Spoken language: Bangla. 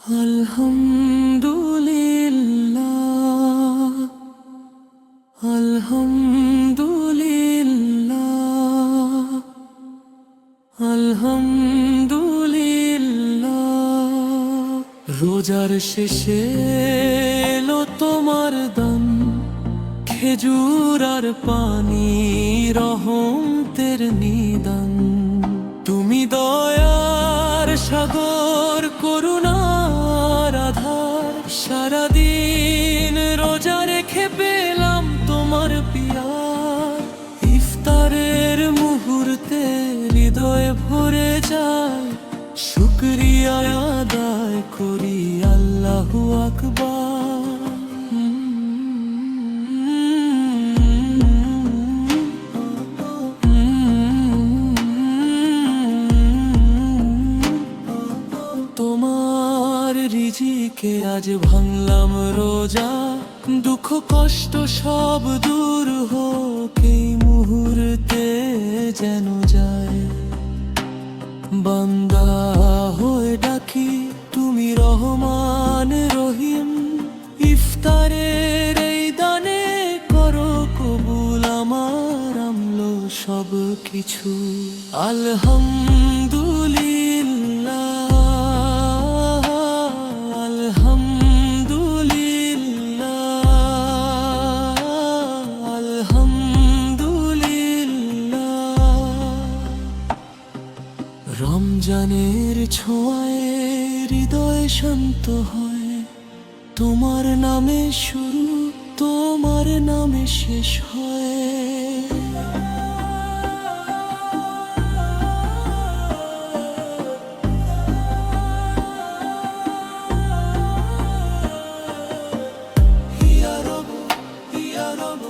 আলহামদুলিল্লাহ, আলহামদুলিল্লাহ, আলহামদুলিল্লাহ। রোজার শেষে এলো তোমার দান, খেজুর আর পানি, রহমতের নিদান। তুমি দয়ার সাগর, করুণার আধার। সারাদিন রোজা রেখে পেলাম তোমার পিয়ার। ইফতারের মুহূর্তে হৃদয় ভরে যায়, শুকরিয়া আদায় করি আল্লাহু আকবার। তোমার রিজিকে আজ ভাঙলাম রোজা, দুঃখ কষ্ট সব দূর হোক এই মুহূর্তে যেন যায়। বান্দা হয়ে ডাকি তুমি রহমান রহিম, ইফতারের এই দানে করো কবুল আমার আমলো সব কিছু। আলহামদুলিল্লাহ, আলহামদুলিল্লাহ, আলহামদুলিল্লাহ। রমজানের ছোঁয়ায় হৃদয় শান্ত হয়, তোমার নামে শুরু, তোমার নামে শেষ হয়। ইয়া রব, ইয়া রব,